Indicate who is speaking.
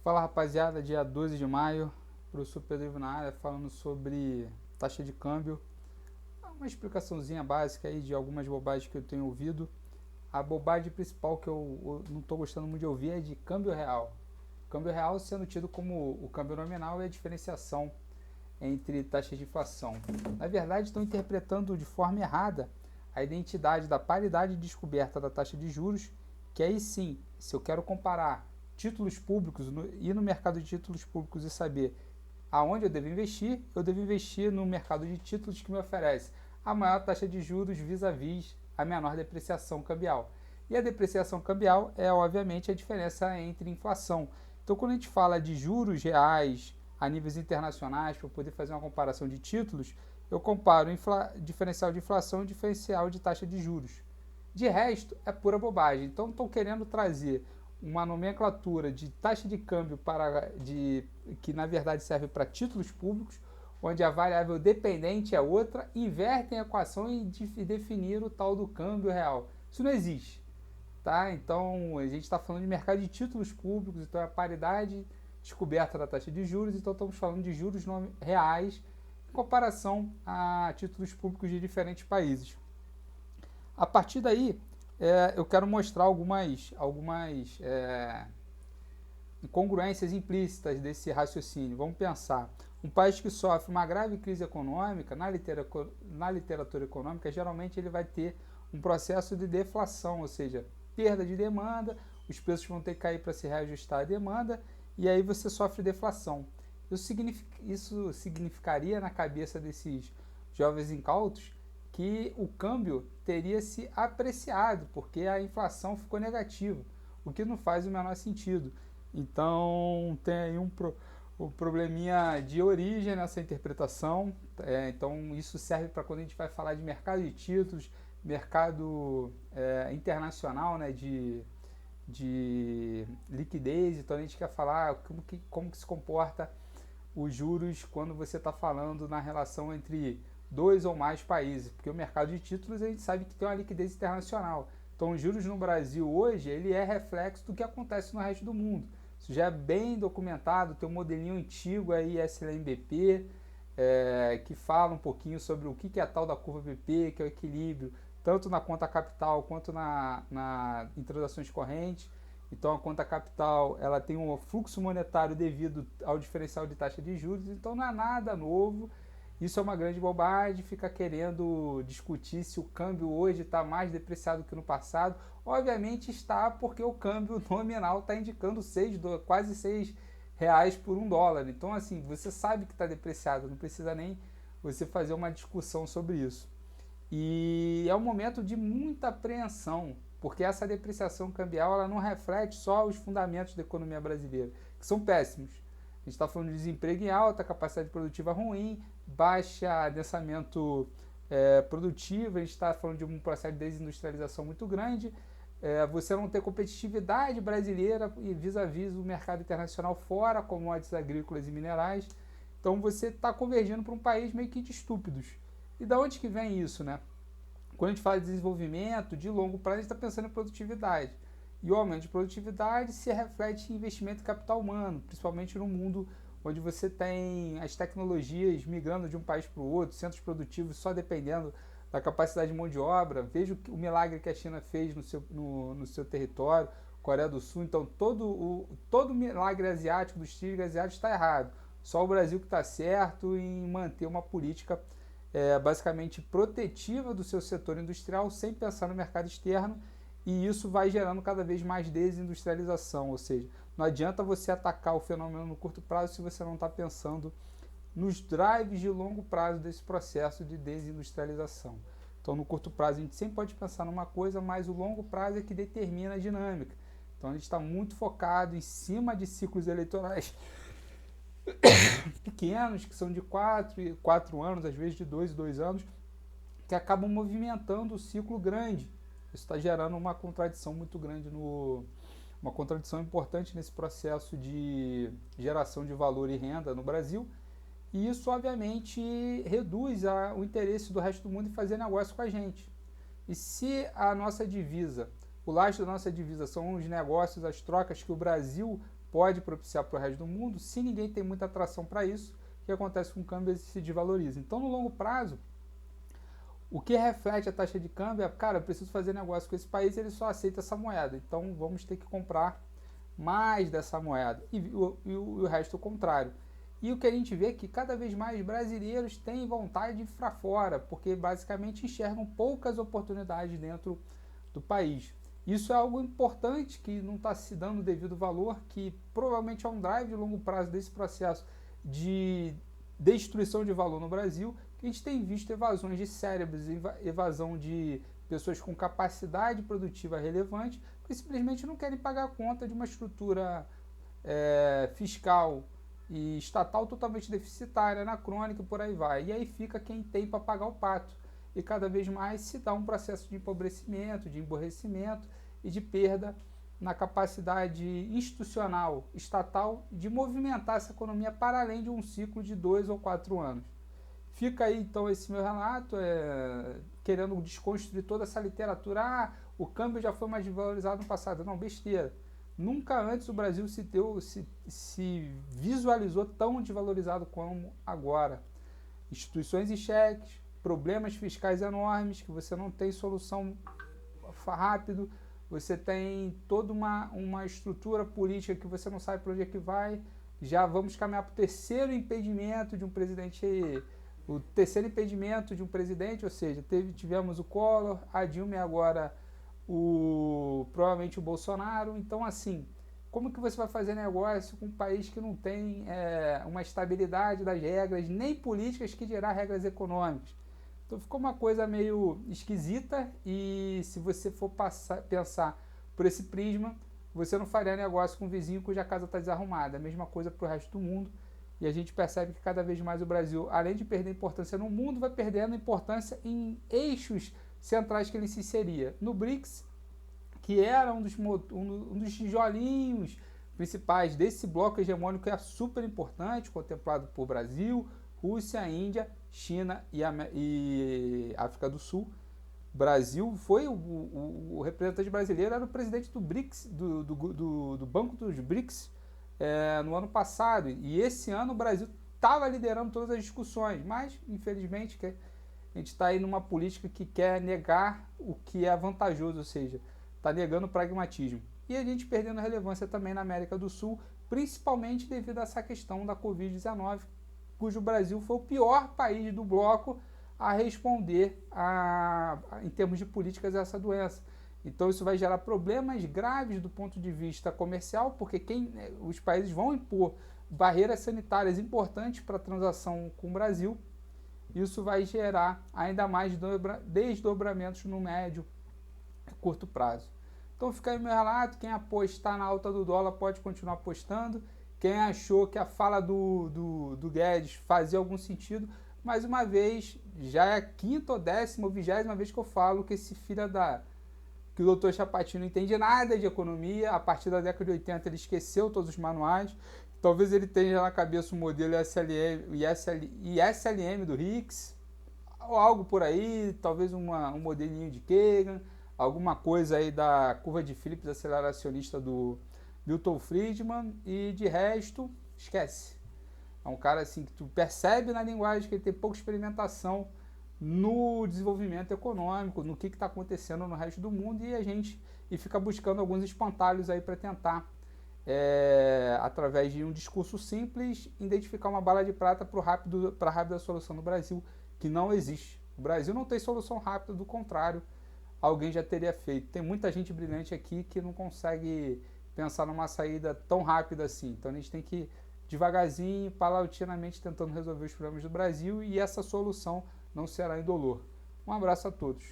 Speaker 1: Fala rapaziada, dia 12 de maio, professor Pedro Ivo na área falando sobre taxa de câmbio. Uma explicaçãozinha básica aí de algumas bobagens que eu tenho ouvido. A bobagem principal que eu não estou gostando muito de ouvir é de câmbio real. Câmbio real sendo tido como o câmbio nominal e a diferenciação entre taxas de inflação. Na verdade, estão interpretando de forma errada a identidade da paridade descoberta da taxa de juros, que aí sim, se eu quero comparar títulos públicos, ir no mercado de títulos públicos e saber aonde eu devo investir no mercado de títulos que me oferece a maior taxa de juros vis-à-vis a menor depreciação cambial. E a depreciação cambial é, obviamente, a diferença entre inflação. Então, quando a gente fala de juros reais a níveis internacionais, para poder fazer uma comparação de títulos, eu comparo diferencial de inflação e diferencial de taxa de juros. De resto, é pura bobagem. Então, estão querendo trazer uma nomenclatura de taxa de câmbio que na verdade serve para títulos públicos, onde a variável dependente é outra, invertem a equação e definir o tal do câmbio real. Isso não existe. Tá? Então, a gente está falando de mercado de títulos públicos, então é a paridade descoberta da taxa de juros, então estamos falando de juros reais em comparação a títulos públicos de diferentes países. A partir daí, eu quero mostrar algumas incongruências implícitas desse raciocínio. Vamos pensar. Um país que sofre uma grave crise econômica, na literatura econômica, geralmente ele vai ter um processo de deflação, ou seja, perda de demanda, os preços vão ter que cair para se reajustar a demanda, e aí você sofre deflação. Isso significaria na cabeça desses jovens incautos que o câmbio teria se apreciado, porque a inflação ficou negativa, o que não faz o menor sentido. Então tem aí um probleminha de origem nessa interpretação. Então isso serve para quando a gente vai falar de mercado de títulos, mercado internacional, né, de liquidez. Então a gente quer falar como que se comporta os juros quando você está falando na relação entre dois ou mais países, porque o mercado de títulos a gente sabe que tem uma liquidez internacional. Então os juros no Brasil hoje ele é reflexo do que acontece no resto do mundo. Isso já é bem documentado, tem um modelinho antigo aí, SLMBP, que fala um pouquinho sobre o que é a tal da curva BP, que é o equilíbrio, tanto na conta capital quanto em transações correntes. Então a conta capital ela tem um fluxo monetário devido ao diferencial de taxa de juros, então não é nada novo. Isso é uma grande bobagem, fica querendo discutir se o câmbio hoje está mais depreciado que no passado. Obviamente está, porque o câmbio nominal está indicando quase R$ 6 por $1. Então, assim, você sabe que está depreciado, não precisa nem você fazer uma discussão sobre isso. E é um momento de muita apreensão, porque essa depreciação cambial ela não reflete só os fundamentos da economia brasileira, que são péssimos. A gente está falando de desemprego em alta, capacidade produtiva ruim, baixa adensamento produtivo, a gente está falando de um processo de desindustrialização muito grande, você não ter competitividade brasileira vis-à-vis o mercado internacional fora, commodities agrícolas e minerais. Então você está convergindo para um país meio que de estúpidos. E da onde que vem isso, né? Quando a gente fala de desenvolvimento, de longo prazo, a gente está pensando em produtividade. E o aumento de produtividade se reflete em investimento em capital humano, principalmente no mundo onde você tem as tecnologias migrando de um país para o outro, centros produtivos só dependendo da capacidade de mão de obra. Veja o milagre que a China fez no seu território, Coreia do Sul. Então, todo milagre asiático, dos tigres asiáticos, está errado. Só o Brasil que está certo em manter uma política basicamente protetiva do seu setor industrial sem pensar no mercado externo, e isso vai gerando cada vez mais desindustrialização, ou seja, não adianta você atacar o fenômeno no curto prazo se você não está pensando nos drives de longo prazo desse processo de desindustrialização. Então, no curto prazo, a gente sempre pode pensar numa coisa, mas o longo prazo é que determina a dinâmica. Então, a gente está muito focado em cima de ciclos eleitorais pequenos, que são de 4 anos, às vezes de 2 anos, que acabam movimentando o ciclo grande. Isso está gerando uma contradição muito grande, uma contradição importante nesse processo de geração de valor e renda no Brasil. E isso, obviamente, reduz o interesse do resto do mundo em fazer negócio com a gente. E se a nossa divisa O lastro da nossa divisa são os negócios, as trocas que o Brasil pode propiciar para o resto do mundo. Se ninguém tem muita atração para isso, o que acontece com o câmbio se desvaloriza. Então, no longo prazo, o que reflete a taxa de câmbio é, cara, eu preciso fazer negócio com esse país, ele só aceita essa moeda. Então, vamos ter que comprar mais dessa moeda. E o resto é o contrário. E o que a gente vê é que cada vez mais brasileiros têm vontade de ir para fora, porque basicamente enxergam poucas oportunidades dentro do país. Isso é algo importante que não está se dando o devido valor, que provavelmente é um drive de longo prazo desse processo de destruição de valor no Brasil, que a gente tem visto evasões de cérebros, evasão de pessoas com capacidade produtiva relevante, que simplesmente não querem pagar a conta de uma estrutura fiscal e estatal totalmente deficitária, anacrônica e por aí vai. E aí fica quem tem para pagar o pato. E cada vez mais se dá um processo de empobrecimento, de emborrecimento e de perda na capacidade institucional, estatal, de movimentar essa economia para além de um ciclo de 2 ou 4 anos. Fica aí então esse meu relato, querendo desconstruir toda essa literatura. Ah, o câmbio já foi mais valorizado no passado. Não, besteira. Nunca antes o Brasil se visualizou tão desvalorizado como agora. Instituições e cheques, problemas fiscais enormes, que você não tem solução rápido, você tem toda uma estrutura política que você não sabe para onde é que vai. Já vamos caminhar para o terceiro impedimento de um presidente, ou seja, tivemos o Collor, a Dilma e agora provavelmente o Bolsonaro. Então, assim, como que você vai fazer negócio com um país que não tem uma estabilidade das regras, nem políticas, que dirá regras econômicas? Então ficou uma coisa meio esquisita, e se você for pensar por esse prisma, você não faria negócio com um vizinho cuja casa está desarrumada. A mesma coisa para o resto do mundo. E a gente percebe que cada vez mais o Brasil, além de perder importância no mundo, vai perdendo importância em eixos centrais que ele se inseria. No BRICS, que era um dos tijolinhos principais desse bloco hegemônico, que é super importante, contemplado por Brasil, Rússia, Índia, China e África do Sul. Brasil foi o representante brasileiro, era o presidente do BRICS, do Banco dos BRICS, no ano passado. E esse ano o Brasil estava liderando todas as discussões, mas infelizmente a gente está aí numa política que quer negar o que é vantajoso, ou seja, está negando o pragmatismo. E a gente perdendo relevância também na América do Sul, principalmente devido a essa questão da Covid-19, cujo Brasil foi o pior país do bloco a responder em termos de políticas a essa doença. Então isso vai gerar problemas graves do ponto de vista comercial, porque os países vão impor barreiras sanitárias importantes para a transação com o Brasil. Isso vai gerar ainda mais desdobramentos no médio e curto prazo. Então fica aí meu relato. Quem apostar na alta do dólar pode continuar apostando. Quem achou que a fala do Guedes fazia algum sentido, mais uma vez, já é a 5ª ou 10ª ou 20ª vez que eu falo que que o doutor Chapatino não entende nada de economia. A partir da década de 80 ele esqueceu todos os manuais. Talvez ele tenha na cabeça o modelo SLM do Hicks, ou algo por aí, talvez um modelinho de Kagan, alguma coisa aí da curva de Phillips aceleracionista do Milton Friedman, e de resto, esquece. É um cara assim que tu percebe na linguagem que ele tem pouca experimentação no desenvolvimento econômico, no que está acontecendo no resto do mundo, e fica buscando alguns espantalhos aí para tentar, através de um discurso simples, identificar uma bala de prata para a rápida solução no Brasil, que não existe. O Brasil não tem solução rápida, do contrário, alguém já teria feito. Tem muita gente brilhante aqui que não consegue pensar numa saída tão rápida assim. Então a gente tem que ir devagarzinho, paulatinamente, tentando resolver os problemas do Brasil, e essa solução não será indolor. Um abraço a todos.